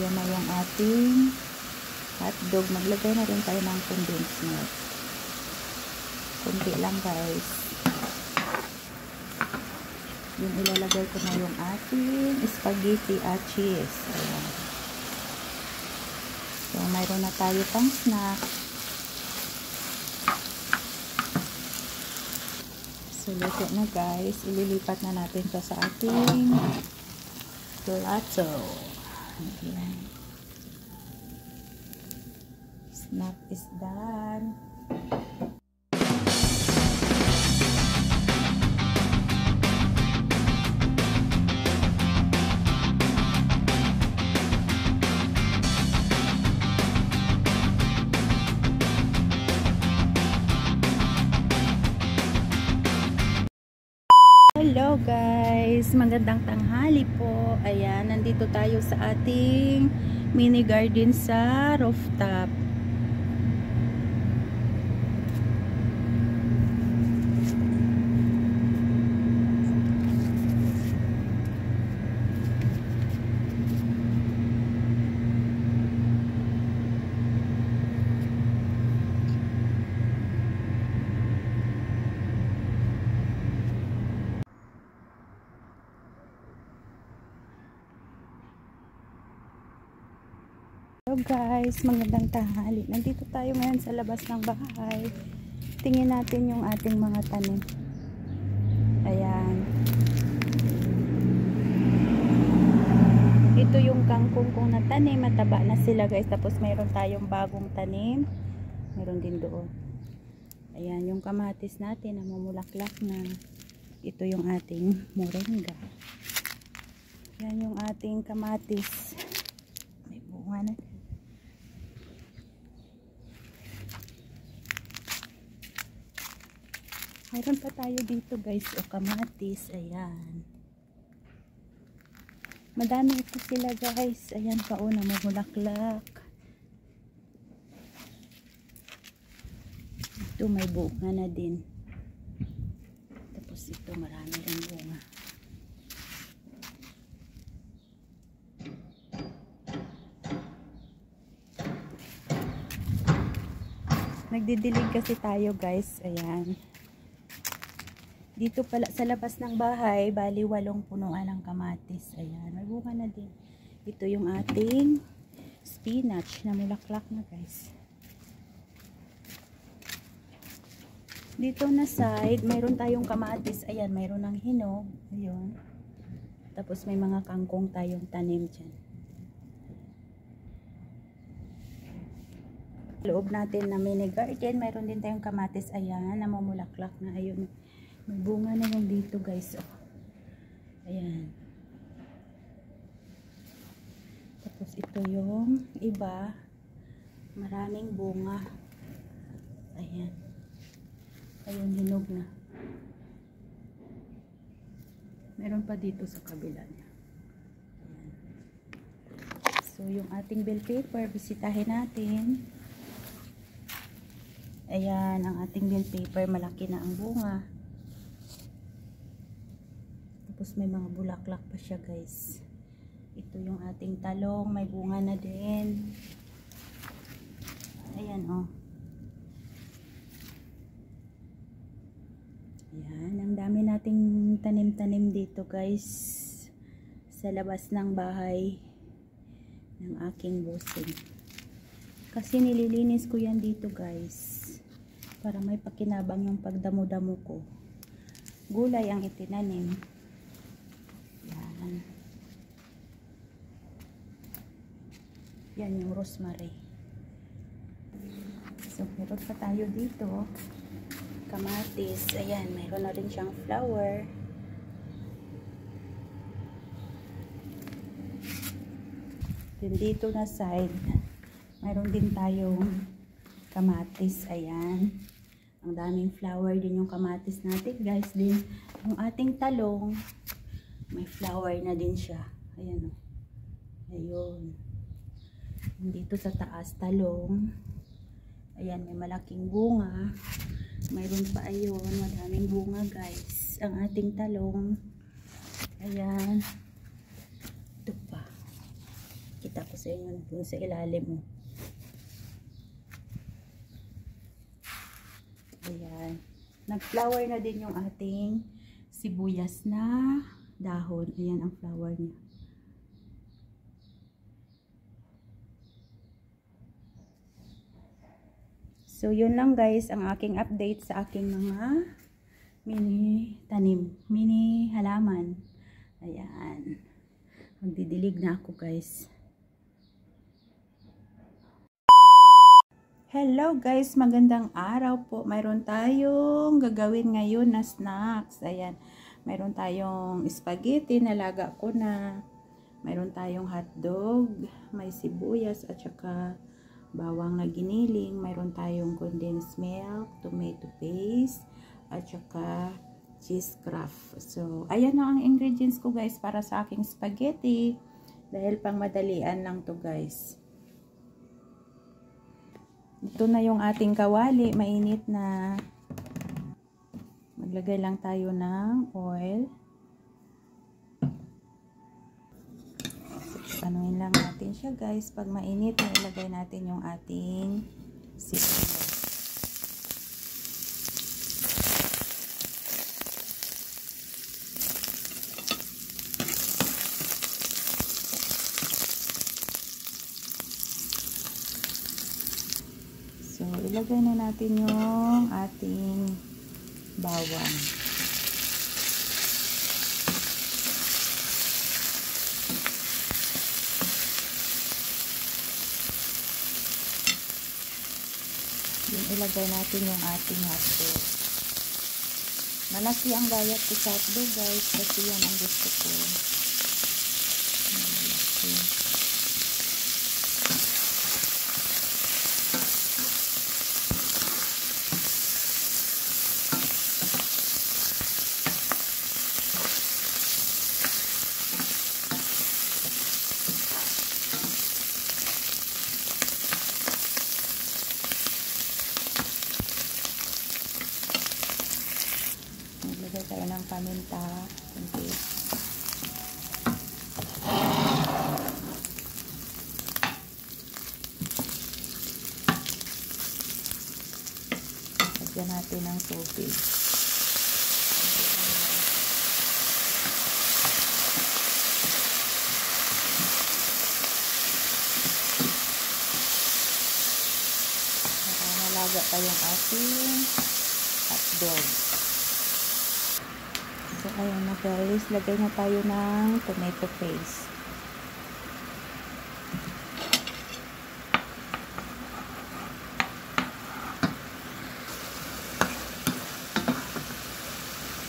ayan na yung ating hotdog. Maglagay na rin tayo ng condensed milk. Kunti lang guys. Yung ilalagay ko na yung ating spaghetti at cheese. Ayan. So, mayroon na tayo pang snack. So, luto na guys. Ililipat na natin siya sa ating plato. Ayan. Snack is done. Hello guys, magandang tanghali po. Ayan, nandito tayo sa ating mini garden sa rooftop. Hello guys, magandang tanghali. Nandito tayo ngayon sa labas ng bahay. Tingin natin yung ating mga tanim. Ayan. Ito yung kangkong kong natanim. Mataba na sila guys. Tapos mayroon tayong bagong tanim. Mayroon din doon. Ayan, yung kamatis natin namumulaklak na. Ito yung ating moringa. Ayan yung ating kamatis. May bunga na. Mayroon pa tayo dito guys, o kamatis, ayan. Madami ito sila guys, ayan pa o, namumulaklak. Ito may bunga na din. Tapos ito marami rin bunga. Nagdidilig kasi tayo guys, ayan. Dito pala sa labas ng bahay, bali 8 punuan ng kamatis. Ayan, may bunga na din. Ito yung ating spinach na mulaklak na guys. Dito na side, mayroon tayong kamatis. Ayan, mayroon ng hinog. Ayun. Tapos may mga kangkong tayong tanim dyan. Loob natin na mini garden, mayroon din tayong kamatis. Ayan, namumulaklak na. Ayun. May bunga na yung dito guys. Oh. Ayan. Tapos ito yung iba. Maraming bunga. Ayan. Ayun, hinog na. Meron pa dito sa kabila niya. Ayan. So yung ating bell pepper, bisitahin natin. Ayan, ang ating bell pepper, malaki na ang bunga. Tapos may mga bulaklak pa siya guys. Ito yung ating talong, may bunga na din. Ayan oh. Ayan, ang dami nating tanim-tanim dito guys. Sa labas ng bahay ng aking bossing. Kasi nililinis ko yan dito guys. Para may pakinabang yung pagdamo-damo ko. Gulay ang itinanim. Yan yung rosemary. So, meron pa tayo dito. Kamatis. Ayan, meron na rin siyang flower. Then dito na side, meron din tayong kamatis. Ayan. Ang daming flower din yung kamatis natin guys. Din yung ating talong, may flower na din siya. Ayan o. Ayun. Dito sa taas, talong. Ayan, may malaking bunga. Mayroon pa ayun, madaming bunga guys. Ang ating talong. Ayan. Ito pa. Pakita ko sa inyo dun sa ilalim. Ayan. Nag-flower na din yung ating sibuyas na dahon. Ayan ang flower niya. So, yun lang guys ang aking update sa aking mga mini tanim, mini halaman. Ayan. Magdidilig na ako guys. Hello guys, magandang araw po. Mayroon tayong gagawin ngayon na snacks. Ayan. Mayroon tayong spaghetti na laga ko na. Mayroon tayong hotdog, may sibuyas at saka bawang na giniling. Mayroon tayong condensed milk, tomato paste, at saka cheese craft. So, ayan na ang ingredients ko guys para sa aking spaghetti. Dahil pang madalian lang to guys. Ito na yung ating kawali. Mainit na. Maglagay lang tayo ng oil. Panuin lang natin siya guys. Pag mainit, ilagay natin yung ating sibuyas. So, ilagay na natin yung ating bawang. Ilagay natin yung ating hotdog. Malaki ang gayat ko sa hotdog guys kasi yan ang gusto ko. Malaki. Maglagay tayo ng paminta. Kunti. Lagyan natin ng tubig. Para malaga pa yung ating hotdog. So, ayan na guys. Lagay na tayo ng tomato paste.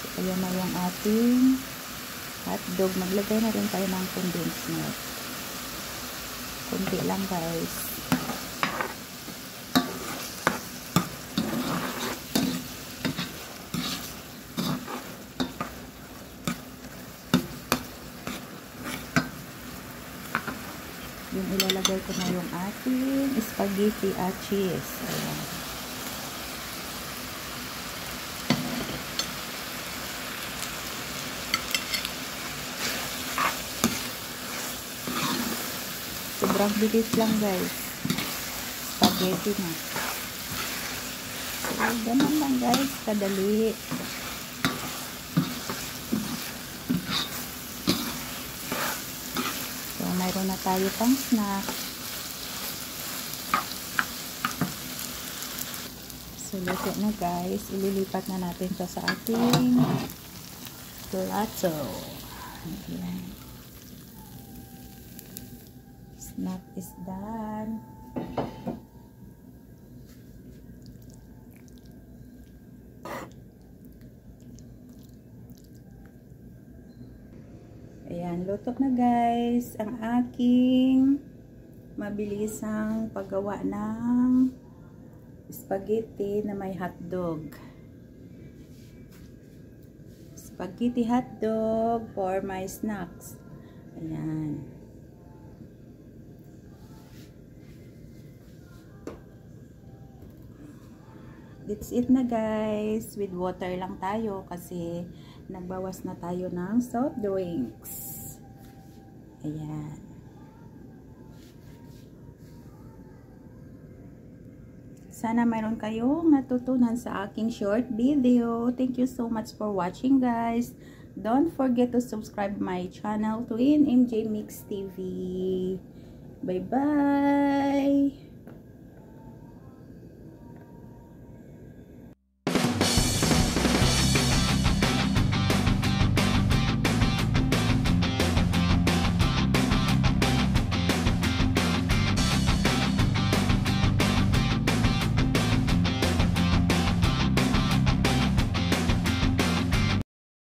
So, ayan na yung ating hotdog. Maglagay na rin tayo ng condensed milk. Kunti lang guys. Yung ilalagay ko na yung ating spaghetti at cheese. Ayan. Sobrang bilis lang guys. Spaghetti na. So, ganun lang guys. Kadali. Mayroon na tayo pang snack. So, luto na guys. Ililipat na natin ito sa ating plato. Ayan. Snack is done. Ayan, luto na guys ang aking mabilisang paggawa ng spaghetti na may hotdog. Spaghetti hotdog for my snacks. Ayan. That's it na guys. With water lang tayo kasi nagbawas na tayo ng soft drinks. Ayan. Sana mayroon kayong natutunan sa aking short video. Thank you so much for watching, guys. Don't forget to subscribe my channel, Twin MJ Mix TV. Bye-bye!